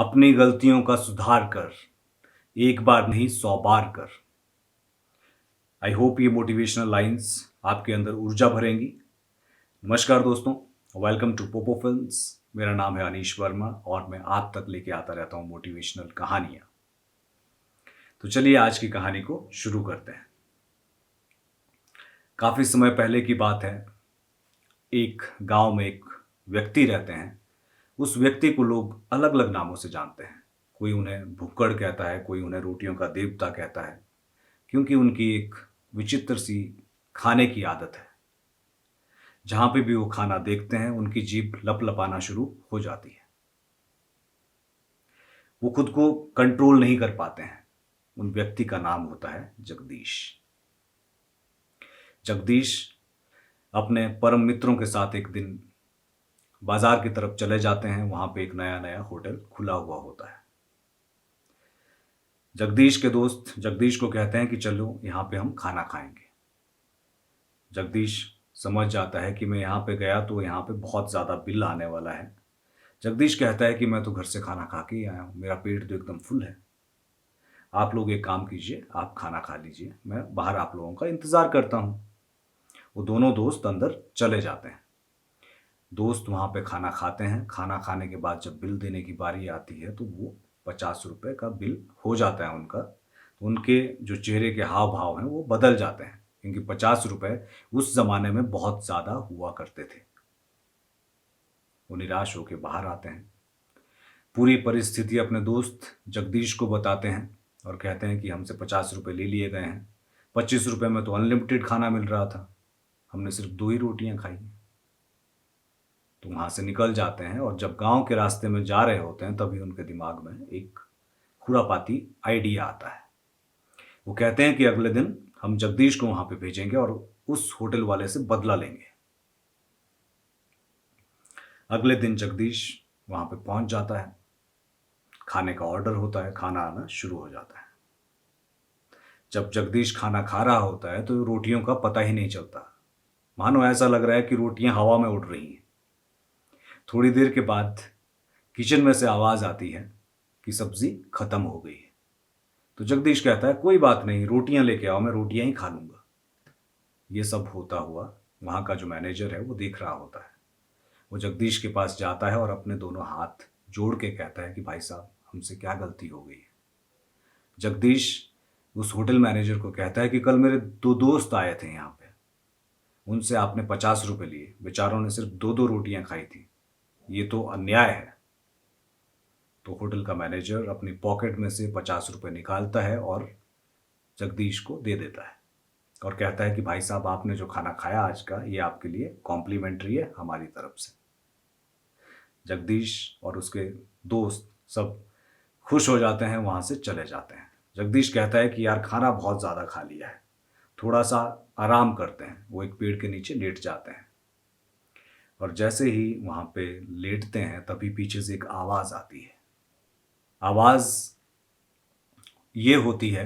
अपनी गलतियों का सुधार कर, एक बार नहीं 100 बार कर। आई होप ये मोटिवेशनल लाइंस आपके अंदर ऊर्जा भरेंगी। नमस्कार दोस्तों, वेलकम टू पोपो फिल्म्स। मेरा नाम है अनीश वर्मा और मैं आप तक लेके आता रहता हूँ मोटिवेशनल कहानियाँ। तो चलिए आज की कहानी को शुरू करते हैं। काफ़ी समय पहले की बात है। एक गांव में एक व्यक्ति रहते हैं। उस व्यक्ति को लोग अलग अलग नामों से जानते हैं। कोई उन्हें भुक्कड़ कहता है, कोई उन्हें रोटियों का देवता कहता है, क्योंकि उनकी एक विचित्र सी खाने की आदत है। जहां पे भी वो खाना देखते हैं उनकी जीभ लपलपाना शुरू हो जाती है। वो खुद को कंट्रोल नहीं कर पाते हैं। उन व्यक्ति का नाम होता है जगदीश। जगदीश अपने परम मित्रों के साथ एक दिन बाजार की तरफ चले जाते हैं। वहां पे एक नया नया होटल खुला हुआ होता है। जगदीश के दोस्त जगदीश को कहते हैं कि चलो यहाँ पे हम खाना खाएंगे। जगदीश समझ जाता है कि मैं यहाँ पे गया तो यहाँ पे बहुत ज़्यादा बिल आने वाला है। जगदीश कहता है कि मैं तो घर से खाना खा के ही आया हूँ, मेरा पेट तो एकदम फुल है। आप लोग एक काम कीजिए, आप खाना खा लीजिए, मैं बाहर आप लोगों का इंतज़ार करता हूँ। वो दोनों दोस्त अंदर चले जाते हैं। दोस्त वहाँ पे खाना खाते हैं। खाना खाने के बाद जब बिल देने की बारी आती है तो वो 50 रुपये का बिल हो जाता है उनका। तो उनके जो चेहरे के हाव भाव हैं वो बदल जाते हैं, क्योंकि 50 रुपये उस ज़माने में बहुत ज़्यादा हुआ करते थे। वो निराश होकर बाहर आते हैं। पूरी परिस्थिति अपने दोस्त जगदीश को बताते हैं और कहते हैं कि हमसे 50 रुपये ले लिए गए हैं। 25 रुपये में तो अनलिमिटेड खाना मिल रहा था, हमने सिर्फ 2 ही रोटियां खाई हैं। तो वहाँ से निकल जाते हैं और जब गांव के रास्ते में जा रहे होते हैं तभी उनके दिमाग में एक खुरापाती आइडिया आता है। वो कहते हैं कि अगले दिन हम जगदीश को वहाँ पे भेजेंगे और उस होटल वाले से बदला लेंगे। अगले दिन जगदीश वहाँ पे पहुँच जाता है। खाने का ऑर्डर होता है, खाना आना शुरू हो जाता है। जब जगदीश खाना खा रहा होता है तो रोटियों का पता ही नहीं चलता। मानो ऐसा लग रहा है कि रोटियां हवा में उड़ रही हैं। थोड़ी देर के बाद किचन में से आवाज़ आती है कि सब्जी खत्म हो गई है। तो जगदीश कहता है कोई बात नहीं, रोटियां लेके आओ, मैं रोटियां ही खा लूँगा। ये सब होता हुआ वहाँ का जो मैनेजर है वो देख रहा होता है। वो जगदीश के पास जाता है और अपने दोनों हाथ जोड़ के कहता है कि भाई साहब, हमसे क्या गलती हो गई है। जगदीश उस होटल मैनेजर को कहता है कि कल मेरे 2 दोस्त आए थे यहाँ पे, उनसे आपने 50 रुपये लिए, बेचारों ने सिर्फ 2 रोटियां खाई थी, ये तो अन्याय है। तो होटल का मैनेजर अपनी पॉकेट में से 50 रुपये निकालता है और जगदीश को दे देता है और कहता है कि भाई साहब, आपने जो खाना खाया आज का, ये आपके लिए कॉम्प्लीमेंट्री है हमारी तरफ से। जगदीश और उसके दोस्त सब खुश हो जाते हैं, वहाँ से चले जाते हैं। जगदीश कहता है कि यार खाना बहुत ज़्यादा खा लिया है, थोड़ा सा आराम करते हैं। वो एक पेड़ के नीचे लेट जाते हैं और जैसे ही वहाँ पे लेटते हैं तभी पीछे से एक आवाज़ आती है। आवाज़ ये होती है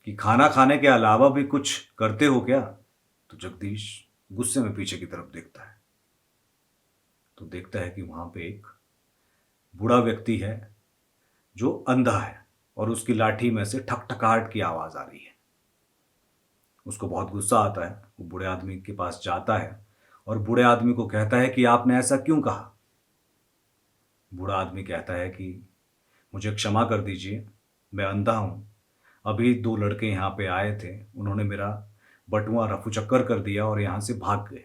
कि खाना खाने के अलावा भी कुछ करते हो क्या? तो जगदीश गुस्से में पीछे की तरफ देखता है तो देखता है कि वहाँ पे एक बूढ़ा व्यक्ति है जो अंधा है और उसकी लाठी में से ठकठकाहट की आवाज़ आ रही है। उसको बहुत गुस्सा आता है। वो बूढ़े आदमी के पास जाता है और बूढ़े आदमी को कहता है कि आपने ऐसा क्यों कहा? बूढ़ा आदमी कहता है कि मुझे क्षमा कर दीजिए, मैं अंधा हूँ। अभी 2 लड़के यहाँ पे आए थे, उन्होंने मेरा बटुआ रफूचक्कर कर दिया और यहाँ से भाग गए।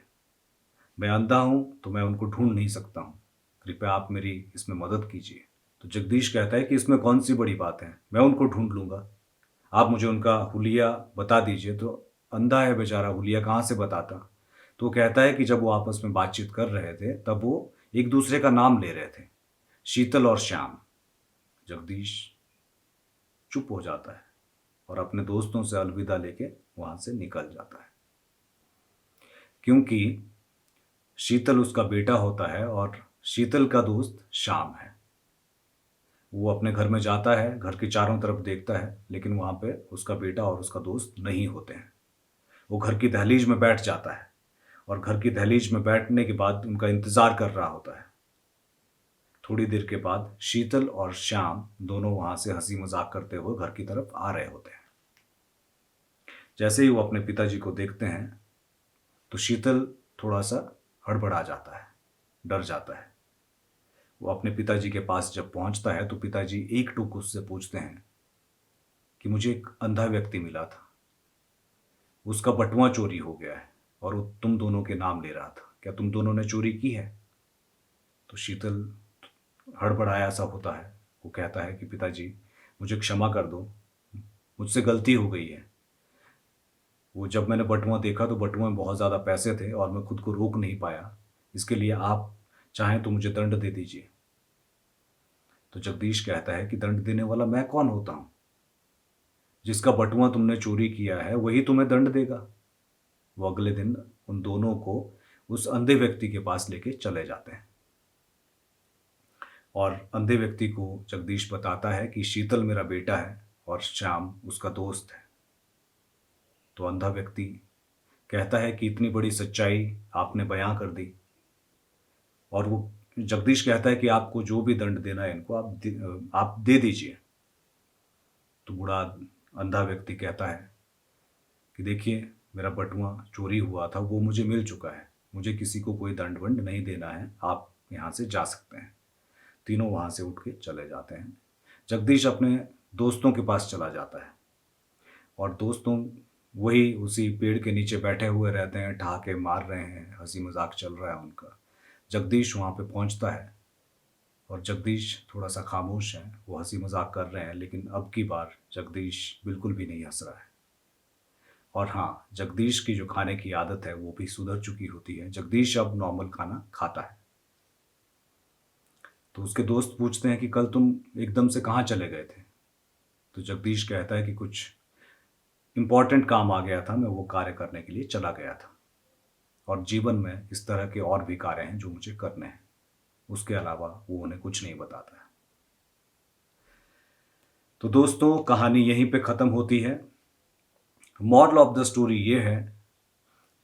मैं अंधा हूँ तो मैं उनको ढूंढ नहीं सकता हूँ, कृपया आप मेरी इसमें मदद कीजिए। तो जगदीश कहता है कि इसमें कौन सी बड़ी बात है, मैं उनको ढूंढ लूँगा, आप मुझे उनका हुलिया बता दीजिए। तो अंधा है बेचारा, हुलिया कहाँ से बताता? तो वो कहता है कि जब वो आपस में बातचीत कर रहे थे तब वो एक दूसरे का नाम ले रहे थे, शीतल और श्याम। जगदीश चुप हो जाता है और अपने दोस्तों से अलविदा लेके वहाँ से निकल जाता है, क्योंकि शीतल उसका बेटा होता है और शीतल का दोस्त श्याम है। वो अपने घर में जाता है, घर के चारों तरफ देखता है, लेकिन वहाँ पे उसका बेटा और उसका दोस्त नहीं होते हैं। वो घर की दहलीज में बैठ जाता है और घर की दहलीज में बैठने के बाद उनका इंतज़ार कर रहा होता है। थोड़ी देर के बाद शीतल और श्याम दोनों वहां से हंसी मजाक करते हुए घर की तरफ आ रहे होते हैं। जैसे ही वो अपने पिताजी को देखते हैं तो शीतल थोड़ा सा हड़बड़ा जाता है, डर जाता है। वो अपने पिताजी के पास जब पहुंचता है तो पिताजी एक टूक उससे पूछते हैं कि मुझे एक अंधा व्यक्ति मिला था, उसका बटुआ चोरी हो गया है और वो तुम दोनों के नाम ले रहा था, क्या तुम दोनों ने चोरी की है? तो शीतल हड़बड़ाया सा होता है। वो कहता है कि पिताजी मुझे क्षमा कर दो, मुझसे गलती हो गई है। वो जब मैंने बटुआ देखा तो बटुआ में बहुत ज़्यादा पैसे थे और मैं खुद को रोक नहीं पाया, इसके लिए आप चाहें तो मुझे दंड दे दीजिए। तो जगदीश कहता है कि दंड देने वाला मैं कौन होता हूँ? जिसका बटुआ तुमने चोरी किया है वही तुम्हें दंड देगा। वो अगले दिन उन दोनों को उस अंधे व्यक्ति के पास लेके चले जाते हैं और अंधे व्यक्ति को जगदीश बताता है कि शीतल मेरा बेटा है और श्याम उसका दोस्त है। तो अंधा व्यक्ति कहता है कि इतनी बड़ी सच्चाई आपने बयां कर दी, और वो जगदीश कहता है कि आपको जो भी दंड देना है इनको आप दे दीजिए। तो बूढ़ा अंधा व्यक्ति कहता है कि देखिए, मेरा बटुआ चोरी हुआ था, वो मुझे मिल चुका है, मुझे किसी को कोई दंड वंड नहीं देना है, आप यहाँ से जा सकते हैं। तीनों वहाँ से उठ के चले जाते हैं। जगदीश अपने दोस्तों के पास चला जाता है और दोस्तों वही उसी पेड़ के नीचे बैठे हुए रहते हैं, ठहाके मार रहे हैं, हंसी मजाक चल रहा है उनका। जगदीश वहाँ पे पहुँचता है और जगदीश थोड़ा सा खामोश है, वो हंसी मजाक कर रहे हैं, लेकिन अब की बार जगदीश बिल्कुल भी नहीं हंस रहा है। और हाँ, जगदीश की जो खाने की आदत है वो भी सुधर चुकी होती है। जगदीश अब नॉर्मल खाना खाता है। तो उसके दोस्त पूछते हैं कि कल तुम एकदम से कहाँ चले गए थे? तो जगदीश कहता है कि कुछ इम्पॉर्टेंट काम आ गया था, मैं वो कार्य करने के लिए चला गया था, और जीवन में इस तरह के और भी कार्य हैं जो मुझे करने हैं। उसके अलावा वो उन्हें कुछ नहीं बताता है। तो दोस्तों, कहानी यहीं पे ख़त्म होती है। मॉरल ऑफ द स्टोरी ये है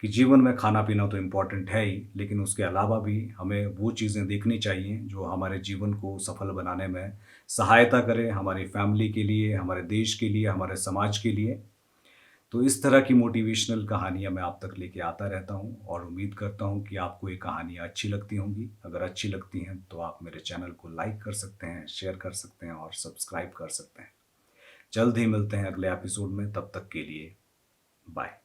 कि जीवन में खाना पीना तो इम्पॉर्टेंट है ही, लेकिन उसके अलावा भी हमें वो चीज़ें देखनी चाहिए जो हमारे जीवन को सफल बनाने में सहायता करें, हमारी फैमिली के लिए, हमारे देश के लिए, हमारे समाज के लिए। तो इस तरह की मोटिवेशनल कहानियाँ मैं आप तक लेके आता रहता हूँ और उम्मीद करता हूँ कि आपको ये कहानियाँ अच्छी लगती होंगी। अगर अच्छी लगती हैं तो आप मेरे चैनल को लाइक कर सकते हैं, शेयर कर सकते हैं और सब्सक्राइब कर सकते हैं। जल्द ही मिलते हैं अगले एपिसोड में, तब तक के लिए बाय।